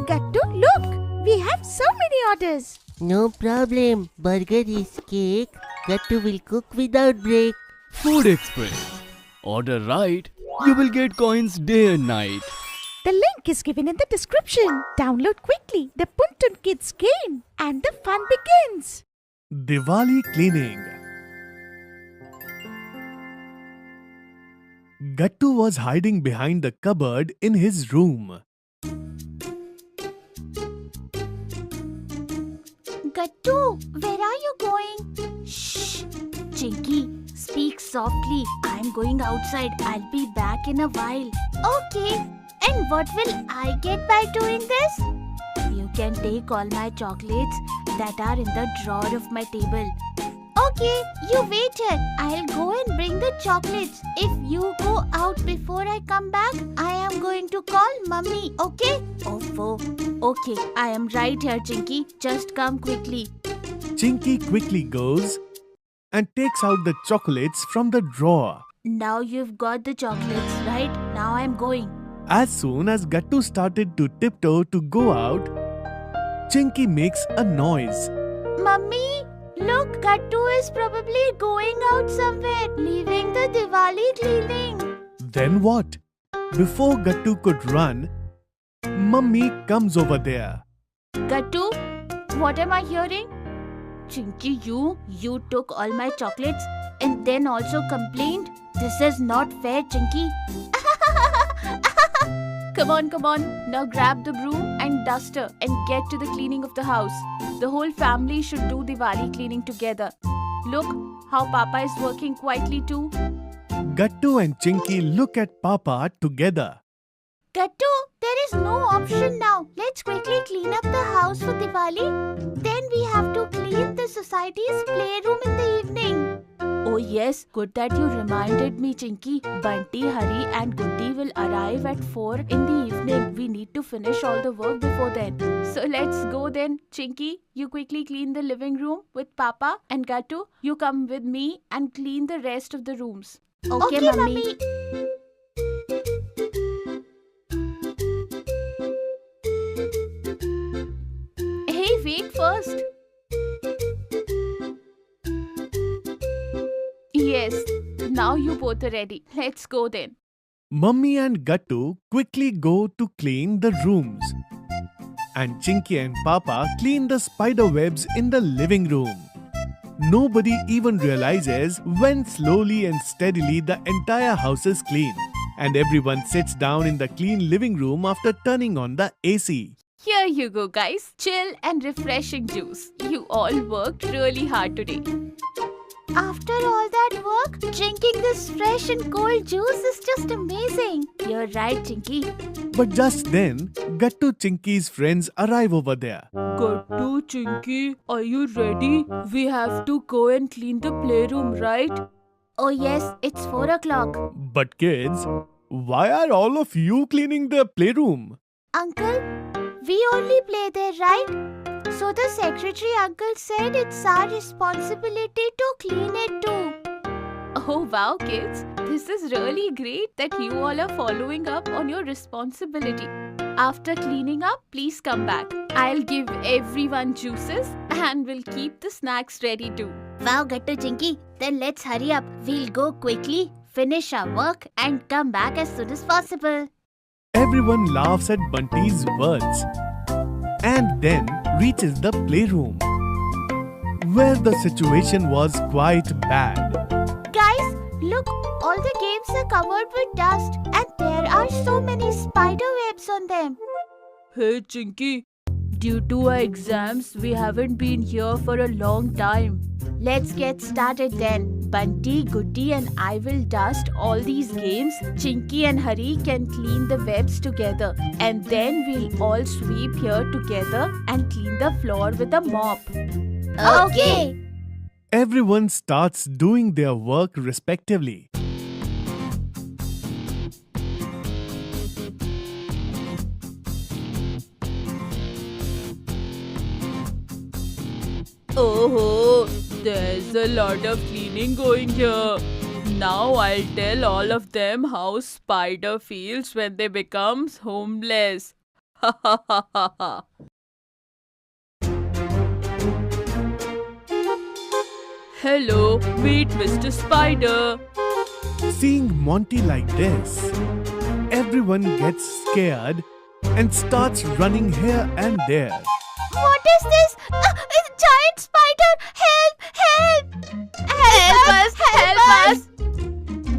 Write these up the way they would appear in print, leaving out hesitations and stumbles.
Gattu, look! We have so many orders. No problem. Burger is cake. Gattu will cook without break. Food Express. Order right, you will get coins day and night. The link is given in the description. Download quickly the Puntun Kids game and the fun begins. Diwali cleaning. Gattu was hiding behind the cupboard in his room. Gattu, where are you going? Shh! Chinky, speak softly. I'm going outside. I'll be back in a while. Okay. And what will I get by doing this? You can take all my chocolates that are in the drawer of my table. Okay, you wait here. I'll go and bring the chocolates. If you go out before I come back, I am going to call Mummy, okay? Oh, okay. I am right here, Chinky. Just come quickly. Chinky quickly goes and takes out the chocolates from the drawer. Now you've got the chocolates, right? Now I'm going. As soon as Gattu started to tiptoe to go out, Chinky makes a noise. Mummy, look, Gattu is probably going out somewhere, leaving the Diwali cleaning. Then what? Before Gattu could run, Mummy comes over there. Gattu, what am I hearing? Chinky, you took all my chocolates and then also complained. This is not fair, Chinky. Come on. Now grab the broom and duster and get to the cleaning of the house. The whole family should do Diwali cleaning together. Look how Papa is working quietly too. Gattu and Chinky look at Papa together. Gattu, there is no option now. Let's quickly clean up the house for Diwali. Then we have to clean the society's playroom in the evening. Oh yes, good that you reminded me, Chinky. Bunty, Hari and Goody will arrive at 4 in the evening. We need to finish all the work before then. So let's go then. Chinky, you quickly clean the living room with Papa, and Gattu, you come with me and clean the rest of the rooms. Okay, Mummy. Hey, wait first. Yes, now you both are ready. Let's go then. Mummy and Gattu quickly go to clean the rooms. And Chinky and Papa clean the spider webs in the living room. Nobody even realizes when slowly and steadily the entire house is clean. And everyone sits down in the clean living room after turning on the AC. Here you go, guys. Chill and refreshing juice. You all worked really hard today. After all that work, drinking this fresh and cold juice is just amazing. You're right, Chinky. But just then, Gattu Chinky's friends arrive over there. Gattu, Chinky, are you ready? We have to go and clean the playroom, right? Oh yes, it's 4 o'clock. But kids, why are all of you cleaning the playroom? Uncle, we only play there, right? So the secretary uncle said it's our responsibility to clean it too. Oh wow, kids. This is really great that you all are following up on your responsibility. After cleaning up, please come back. I'll give everyone juices and we'll keep the snacks ready too. Wow, Gattu Chinky. Then let's hurry up. We'll go quickly, finish our work and come back as soon as possible. Everyone laughs at Bunty's words and then reaches the playroom, where the situation was quite bad. Guys, look, all the games are covered with dust and there are so many spider webs on them. Hey Chinky, due to our exams, we haven't been here for a long time. Let's get started then. Bunty, Goody and I will dust all these games. Chinky and Hari can clean the webs together. And then we'll all sweep here together and clean the floor with a mop. Okay. Everyone starts doing their work respectively. Oh, there's a lot of cleaning going here. Now I'll tell all of them how Spider feels when they become homeless. Hello, meet Mr. Spider. Seeing Monty like this, everyone gets scared and starts running here and there. What is this? It's a giant spider! Help! Help! Help us! Help us!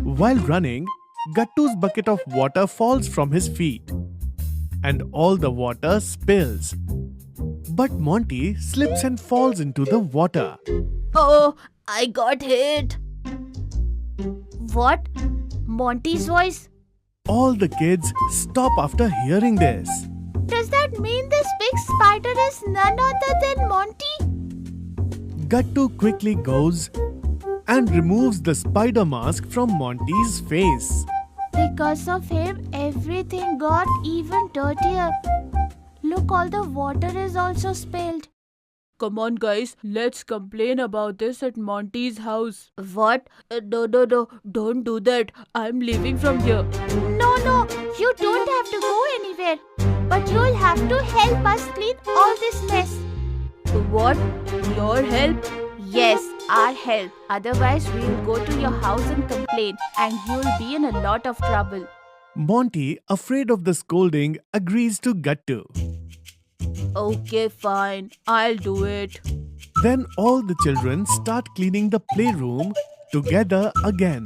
While running, Gattu's bucket of water falls from his feet and all the water spills. But Monty slips and falls into the water. Oh, I got hit. What? Monty's voice? All the kids stop after hearing this. Does that mean this big spider is none other than Monty? Gattu quickly goes and removes the spider mask from Monty's face. Because of him, everything got even dirtier. Look, all the water is also spilled. Come on, guys, let's complain about this at Monty's house. What? No, don't do that. I'm leaving from here. No, you don't have to go anywhere. But you'll have to help us clean all this mess. What? Your help? Yes, our help. Otherwise, we'll go to your house and complain, and you'll be in a lot of trouble. Monty, afraid of the scolding, agrees to Gattu. Okay, fine. I'll do it. Then all the children start cleaning the playroom together again.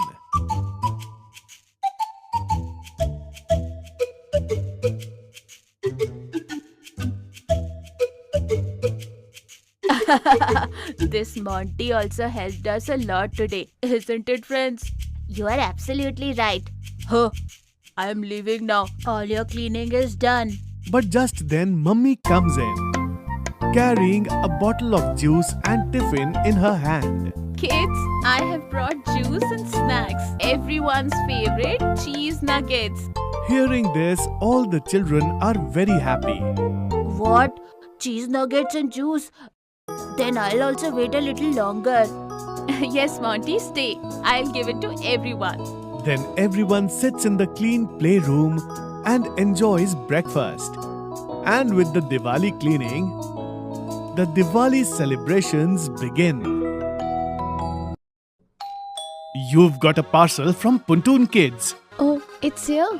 This Monty also helped us a lot today, isn't it, friends? You are absolutely right. Huh. I'm leaving now. All your cleaning is done. But just then Mummy comes in, carrying a bottle of juice and tiffin in her hand. Kids, I have brought juice and snacks. Everyone's favorite cheese nuggets. Hearing this, all the children are very happy. What? Cheese nuggets and juice? Then I'll also wait a little longer. Yes, Monty, stay. I'll give it to everyone. Then everyone sits in the clean playroom and enjoys breakfast. And with the Diwali cleaning, the Diwali celebrations begin. You've got a parcel from Puntoon Kids. Oh, it's here.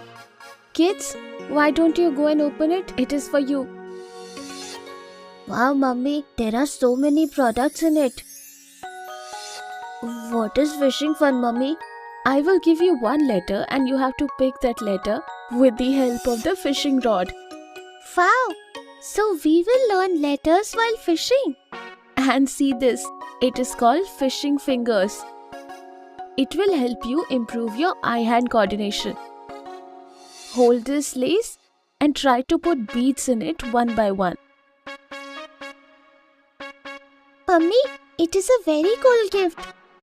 Kids, why don't you go and open it? It is for you. Wow, Mummy, there are so many products in it. What is fishing fun, Mummy? I will give you one letter and you have to pick that letter with the help of the fishing rod. Wow! So we will learn letters while fishing. And see this, it is called fishing fingers. It will help you improve your eye-hand coordination. Hold this lace and try to put beads in it one by one. Mummy, it is a very cool gift.